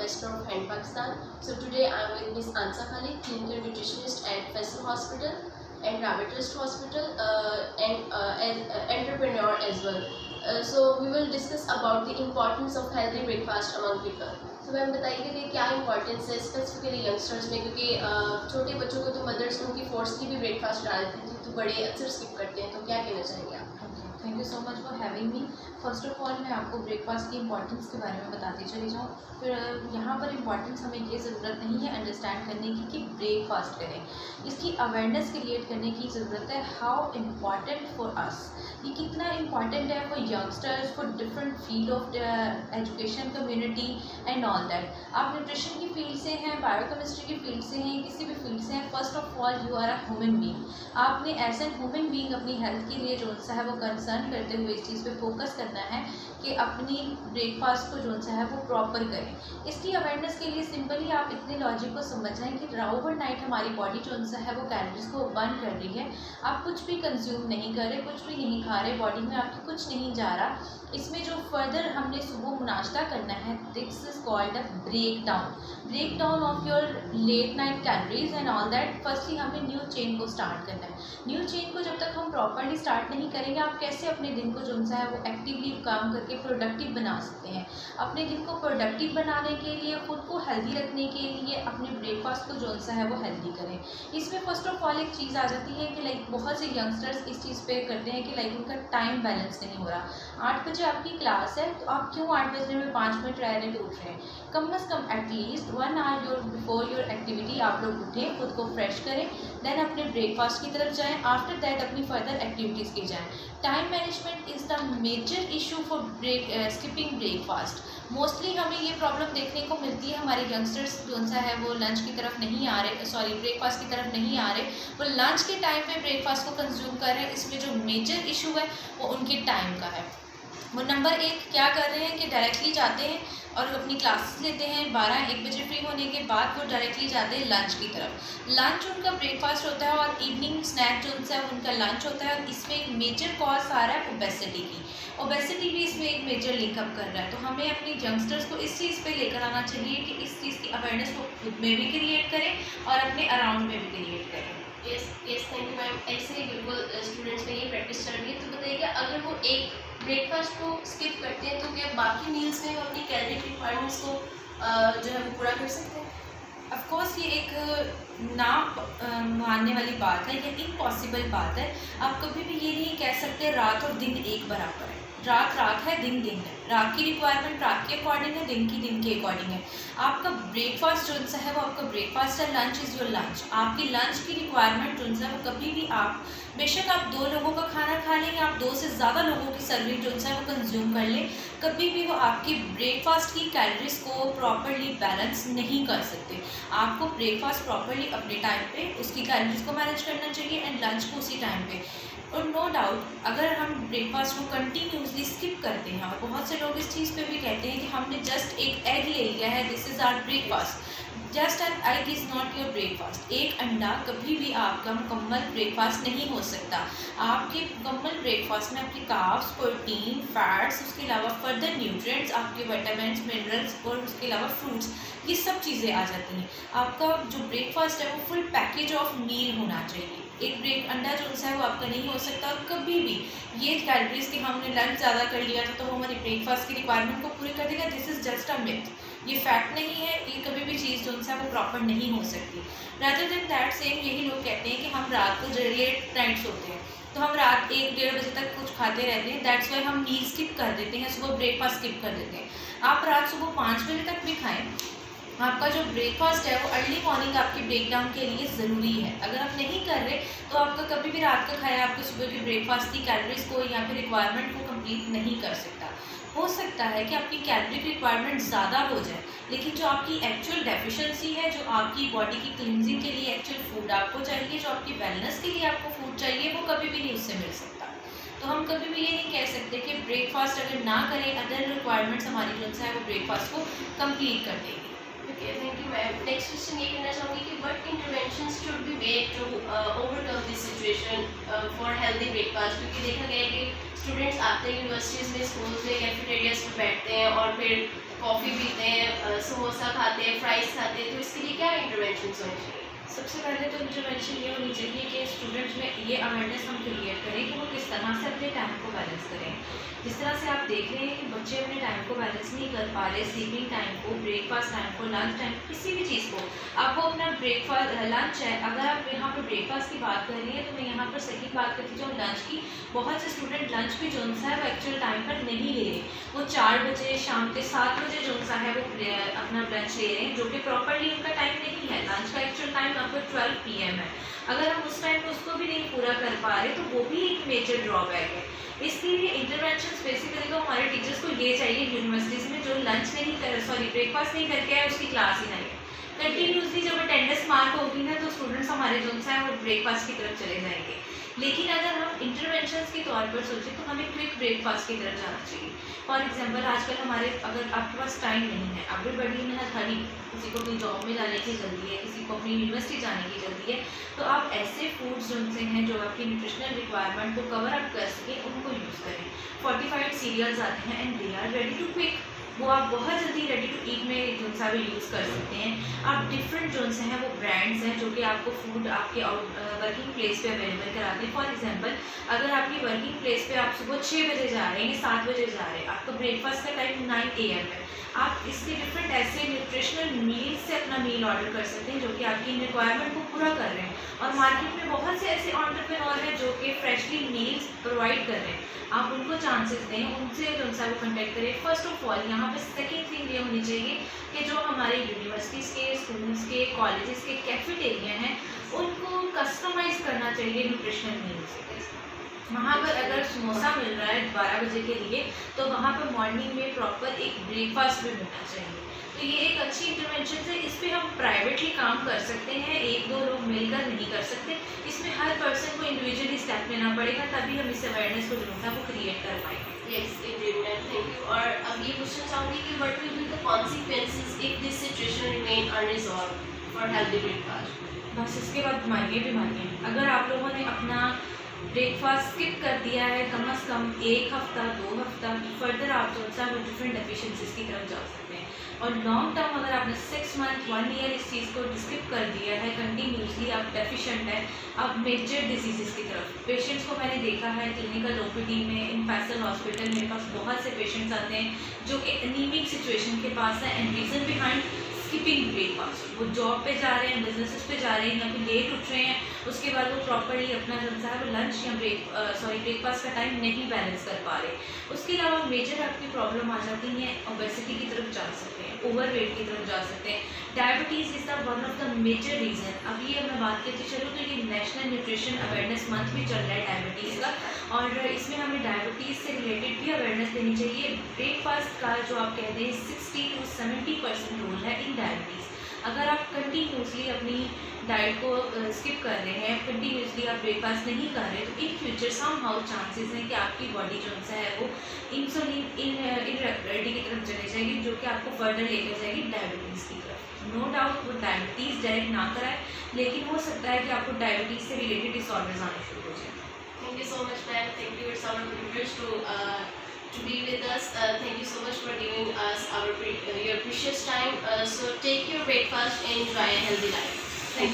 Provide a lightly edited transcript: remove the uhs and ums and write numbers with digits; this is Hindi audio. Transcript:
Ambassador of Hand Pakistan. So today I am with Ms. Ansa Khalid, clinical nutritionist at Faisal Hospital and Rabbit Trust Hospital, and an entrepreneur as well. So we will discuss about the importance of healthy breakfast among people. तो मैम बताइए कि क्या इंपॉर्टेंस है स्पेसिफिकली यंगस्टर्स में, क्योंकि छोटे बच्चों को तो मदर्स उनकी फोर्सली भी ब्रेकफास्ट डालती थी, तो बड़े अक्सर स्किप करते हैं, तो क्या कहना चाहेंगे आप? Thank you so much for having me. First of all मैं आपको ब्रेकफास्ट की इंपॉर्टेंस के बारे में बताती चली जाऊँ। फिर यहाँ पर इंपॉर्टेंस हमें ये ज़रूरत नहीं है अंडरस्टैंड करने की कि ब्रेकफास्ट करें, इसकी अवेयरनेस क्रिएट करने की ज़रूरत है। हाउ इम्पॉर्टेंट फॉर अस, ये कितना इम्पॉर्टेंट है for youngsters, for different field of education community and all that. आप न्यूट्रिशन की फील्ड से हैं, बायोकेमिस्ट्री की फील्ड से हैं, किसी भी फील्ड से हैं, first of all you are a human being. आपने एज एन ह्यूमन बीइंग अपनी हेल्थ के लिए जो सा है वो कंसर्न करते हुए इस चीज़ पे फोकस करना है कि अपनी ब्रेकफास्ट को जो सा है वो प्रॉपर करें। इसकी अवेयरनेस के लिए सिंपली आप इतने लॉजिक को समझ जाएं कि ओवर नाइट हमारी बॉडी जो सा है वो कैलोरीज को बर्न कर रही है। आप कुछ भी कंज्यूम नहीं कर रहे, कुछ भी नहीं खा रहे, बॉडी में आपकी कुछ नहीं जा रहा। इसमें जो फर्दर हमने सुबह नाश्ता करना है, this is called a breakdown of your late night calories and all that. Firstly हमें न्यू चेन को स्टार्ट करना है। न्यू चेन को जब तक हम प्रॉपरली स्टार्ट नहीं करेंगे, आप कैसे अपने दिन को जो सा है वो एक्टिवली काम करके प्रोडक्टिव बना सकते हैं। अपने दिन को प्रोडक्टिव बनाने के लिए, खुद को हेल्दी रखने के लिए अपने ब्रेकफास्ट को जो सा है वो हेल्दी करें। इसमें फर्स्ट ऑफ ऑल एक चीज़ आ जाती है कि लाइक बहुत से यंगस्टर्स इस चीज़ पे करते हैं कि लाइक उनका टाइम बैलेंस नहीं हो रहा। 8 बजे आपकी क्लास है, तो आप क्यों 8 बजने में 5 मिनट रह रहे उठ रहे हैं? कम अज़ कम at least 1 hour before your activity आप लोग उठें, खुद को फ्रेश करें, देन अपने ब्रेकफास्ट की तरफ जाएं, आफ्टर दैट अपनी फर्दर एक्टिविटीज़ की जाएं। Time management is the major issue for skipping breakfast. Mostly हमें ये प्रॉब्लम देखने को मिलती है, हमारे यंगस्टर्स जो सा है वो लंच की तरफ नहीं आ रहे, सॉरी ब्रेकफास्ट की तरफ नहीं आ रहे, वो लंच के टाइम पे ब्रेकफास्ट को कंज्यूम कर रहे हैं। इसमें जो मेजर इशू है वो उनके टाइम का है। वो नंबर 1 क्या कर रहे हैं कि डायरेक्टली जाते हैं और अपनी क्लासेस लेते हैं। 12-1 बजे फ्री होने के बाद वो डायरेक्टली जाते हैं लंच की तरफ। लंच उनका ब्रेकफास्ट होता है और इवनिंग स्नैक जो उनका उनका लंच होता है। और इसमें एक मेजर कॉज आ रहा है ओबेसिटी की। ओबेसिटी भी इसमें एक मेजर लिंकअप कर रहा है। तो हमें अपनी यंगस्टर्स को इस चीज़ पे लेकर आना चाहिए कि इस चीज़ की अवेयरनेस को खुद में भी क्रिएट करें और अपने अराउंड में भी क्रिएट करें। Yes thank you ma'am. ऐसे ही बिल्कुल स्टूडेंट्स में ये प्रैक्टिस चल रही है। तो बताइए कि अगर वो एक ब्रेकफास्ट को स्किप करते हैं, तो क्या बाकी मील्स में वो अपनी कैलोरी रिक्वायरमेंट्स को जो है वो पूरा कर सकते हैं? ऑफकोर्स ये एक ना मानने वाली बात है, ये इम्पॉसिबल बात है। आप कभी भी ये नहीं कह सकते रात और दिन एक बराबर है। रात रात है, दिन दिन है। रात की रिक्वायरमेंट रात के अकॉर्डिंग है, दिन की दिन के अकॉर्डिंग है। आपका ब्रेकफास्ट जो सा है वो आपका ब्रेकफास्ट है, लंच इज़ योर लंच। आपकी लंच की रिक्वायरमेंट जो है वो कभी भी आप बेशक आप 2 लोगों का खाना खा लें या आप 2 से ज़्यादा लोगों की सर्विंग जो है वो कंज्यूम कर लें, कभी भी वो आपकी ब्रेकफास्ट की कैलोरीज को प्रॉपरली बैलेंस नहीं कर सकते। आपको ब्रेकफास्ट प्रॉपरली अपने टाइम पे उसकी कैलोरीज को मैनेज करना चाहिए एंड लंच को उसी टाइम पे। और नो डाउट अगर हम ब्रेकफास्ट को कंटिन्यूसली स्किप करते हैं, और बहुत से लोग इस चीज़ पे भी कहते हैं कि हमने जस्ट एक एग ले लिया है, this is our breakfast. Just an egg is not your breakfast. एक अंडा कभी भी आपका मुकम्मल ब्रेकफास्ट नहीं हो सकता। आपके मुकम्मल ब्रेकफास्ट में आपकी कार्ब्स, प्रोटीन, फैट्स, उसके अलावा फर्दर न्यूट्रिएंट्स, आपके विटामिन्स, मिनरल्स और उसके अलावा फ्रूट्स, ये सब चीज़ें आ जाती हैं। आपका जो ब्रेकफास्ट है वो फुल पैकेज ऑफ मील होना चाहिए। एक ब्रेक अंडा जो है वो आपका नहीं हो सकता। और कभी भी ये कैलोरीज कि हमने लंच ज़्यादा कर लिया था तो वो हमारी ब्रेकफास्ट की रिक्वायरमेंट को पूरी कर देगा, this is just a myth. ये फैक्ट नहीं है, ये कभी भी चीज़ जो है वो प्रॉपर नहीं हो सकती। रादर देन दैट सेम यही लोग कहते हैं कि हम रात को लेट नाइट सोते हैं, तो हम रात 1-1:30 बजे तक कुछ खाते रहते हैं, दैट्स वाई हम मील स्किप कर देते हैं, सुबह ब्रेकफास्ट स्किप कर देते हैं। आप रात सुबह 5 बजे तक भी खाएँ, आपका जो ब्रेकफास्ट है वो अर्ली मॉर्निंग आपकी ब्रेकडाउन के लिए ज़रूरी है। अगर आप नहीं कर रहे तो आपका कभी भी रात का खाया आपके सुबह की ब्रेकफास्ट की कैलोरीज को या फिर रिक्वायरमेंट को कंप्लीट नहीं कर सकता। हो सकता है कि आपकी कैलोरी की रिक्वायरमेंट ज़्यादा हो जाए, लेकिन जो आपकी एक्चुअल डेफिशिएंसी है, जो आपकी बॉडी की क्लींजिंग के लिए एक्चुअल फूड आपको चाहिए, जो आपकी वेलनेस के लिए आपको फूड चाहिए, वो कभी भी नहीं उससे मिल सकता। तो हम कभी भी ये नहीं कह सकते कि ब्रेकफास्ट अगर ना करें, अदर रिक्वायरमेंट्स हमारी जो है वो ब्रेकफास्ट को कंप्लीट कर देगी। Okay thank you ma'am. Next question ये करना चाहूँगी कि what interventions should be made to overcome this situation for healthy breakfast? क्योंकि देखा गया है कि स्टूडेंट्स आते हैं यूनिवर्सिटीज़ में, स्कूल्स में, कैफेटेरियाज में बैठते हैं और फिर कॉफ़ी पीते हैं समोसा खाते हैं, फ्राइज़ खाते हैं, तो इसके लिए क्या इंटरवेंशन होनी चाहिए? सबसे पहले तो इंटरवेंशन ये होनी चाहिए कि स्टूडेंट्स में ये अवेयरनेस हम क्रिएट करें कि वो किस तरह से अपने टाइम को बैलेंस करें। जिस तरह से आप देख रहे हैं कि बच्चे अपने टाइम को बैलेंस नहीं कर पा रहे, स्लीपिंग टाइम को, ब्रेकफास्ट टाइम को, लंच टाइम, किसी भी चीज़ को। आपको अपना ब्रेकफास्ट लंच है, अगर आप यहाँ पर ब्रेकफास्ट की बात कर रही हैं तो मैं यहाँ पर सेकंड बात करती जाऊँ लंच की। बहुत से स्टूडेंट लंच भी जो सा है वो एक्चुअल टाइम पर नहीं ले रहे, वो 4 बजे शाम के 7 बजे जो सा है वो अपना लंच ले रहे हैं, जो कि प्रॉपरली उनका टाइम नहीं है। लंच का एक्चुअल टाइम आपको 12 PM है। अगर हम उस टाइम में उसको भी नहीं पूरा कर पा रहे तो वो भी एक मेजर ड्रॉबैक है। इसके लिए इंटरवेंशन बेसिकली तो हमारे टीचर्स को ये चाहिए यूनिवर्सिटीज़ में, जो लंच नहीं कर ब्रेकफास्ट नहीं करके आए उसकी क्लास ही नहीं है। कंटिन्यूसली जब अटेंडेंस मार्क होगी ना तो स्टूडेंट्स हमारे जो सा है वो ब्रेकफास्ट की तरफ चले जाएंगे। लेकिन अगर हम इंटरवेंशन के तौर पर सोचें तो हमें क्विक ब्रेकफास्ट की तरफ जाना चाहिए। फॉर एग्जांपल आजकल हमारे, अगर आपके पास टाइम नहीं है, एवरीबॉडी में हर किसी को अपनी जॉब में जाने की जल्दी है, किसी को अपनी यूनिवर्सिटी जाने की जल्दी है, तो आप ऐसे फूड्स जिनसे हैं जो आपकी न्यूट्रिशनल रिक्वायरमेंट को कवर अप कर सकें उनको यूज़ करें। फोर्टिफाइड सीरियल्स आते हैं and they are ready to quick, वो आप बहुत जल्दी रेडी टू ईट में जो सा भी यूज़ कर सकते हैं। आप डिफरेंट जो से हैं वो ब्रांड्स हैं जो कि आपको फूड आपके वर्किंग प्लेस पे अवेलेबल कराते हैं। फॉर एग्जांपल अगर आपकी वर्किंग प्लेस पे आप सुबह 6 बजे जा रहे हैं, 7 बजे जा रहे हैं, आपका ब्रेकफास्ट का टाइम 9 AM है, आप इससे डिफरेंट ऐसे न्यूट्रिशनल मील से अपना मील ऑर्डर कर सकते हैं जो कि आपकी रिक्वायरमेंट को पूरा कर रहे हैं। और मार्केट में बहुत से ऐसे एंटरप्रेन्योर हैं जो कि फ्रेशली मील्स प्रोवाइड कर रहे हैं, आप उनको चांसेस दें, उनसे जो सा वो कॉन्टैक्ट करें। फर्स्ट ऑफ ऑल यहाँ पे सेकेंड थिंग ये होनी चाहिए कि जो हमारे यूनिवर्सिटीज़ के, स्कूल्स के, कॉलेजेस के कैफेटेरिया हैं उनको कस्टमाइज़ करना चाहिए न्यूट्रिशनल मील्स। वहाँ पर अगर समोसा मिल रहा है 12 बजे के लिए तो वहाँ पर मॉर्निंग में प्रॉपर एक ब्रेकफास्ट भी मिलना चाहिए। तो ये एक अच्छी इंटरवेंशन है। इस पर हम प्राइवेटली काम कर सकते हैं, 1-2 लोग मिलकर नहीं कर सकते। इसमें हर पर्सन को इंडिविजुअली स्टेप लेना पड़ेगा, तभी हम इस अवेयरनेस को जो है वो क्रिएट कर पाएंगे। Yes Indian ma'am, thank you. और अब ये पूछना चाहूँगी कि what will be the consequences if this situation remain unresolved for healthy breakfast? बस इसके बाद बीमारियाँ। अगर आप लोगों ने अपना ब्रेकफास्ट स्किप कर दिया है कम से कम 1 हफ्ता 2 हफ्ता, फर्दर आप जो सा वो डिफरेंट डेफिशिएंसीज की तरफ जा सकते हैं। और लॉन्ग टर्म अगर आपने 6 मंथ 1 ईयर इस चीज़ को स्किप कर दिया है कंटिन्यूसली, आप डेफिशिएंट है, आप मेजर डिजीज़ की तरफ। पेशेंट्स को मैंने देखा है क्लिनिकल OPD में, इन फैसल हॉस्पिटल मेरे पास बहुत से पेशेंट्स आते हैं जो कि एनीमिक सिचुएशन के पास है and reason behind skipping breakfast. वो जॉब पे जा रहे हैं, बिजनेसेस पे जा रहे हैं या फिर लेट उठ रहे हैं, उसके बाद वो प्रॉपर्ली अपना जो है वो लंच या ब्रेकफास्ट का टाइम नहीं बैलेंस कर पा रहे। उसके अलावा मेजर आपकी प्रॉब्लम आ जाती है, ओबेसिटी की तरफ जा सकते हैं, ओवरवेट की तरफ जा सकते हैं, diabetes is the one of the major reason. अभी मैं बात करती चलूँ तो ये नेशनल न्यूट्रिशन अवेयरनेस मंथ भी चल रहा है डायबिटीज़ का, और इसमें हमें डायबिटीज़ से रिलेटेड भी अवेयरनेस देनी चाहिए। ब्रेकफास्ट का जो आप कहते हैं 60 to 70% रोल है इन डायबिटीज़। अगर आप कंटिन्यूसली अपनी डाइट को स्किप कर रहे हैं, कंटिन्यूसली आप ब्रेकफास्ट नहीं कर रहे, तो in future somehow chances हैं कि आपकी बॉडी जो है वो इंसुलिन इनरेगुलरिटी की तरफ चले जाएगी, जो कि आपको फर्दर लेकर जाएगी डायबिटीज़ की तरफ। नो डाउट वो डायबिटीज़ डायरेक्ट ना कराए, लेकिन हो सकता है कि आपको डायबिटीज़ से रिलेटेड डिसऑर्डर्स आने शुरू हो जाए। Thank you so much, ma'am. Thank you. It's our privilege to be with us. Thank you so much for giving us your precious time. So take your breakfast and enjoy a healthy life.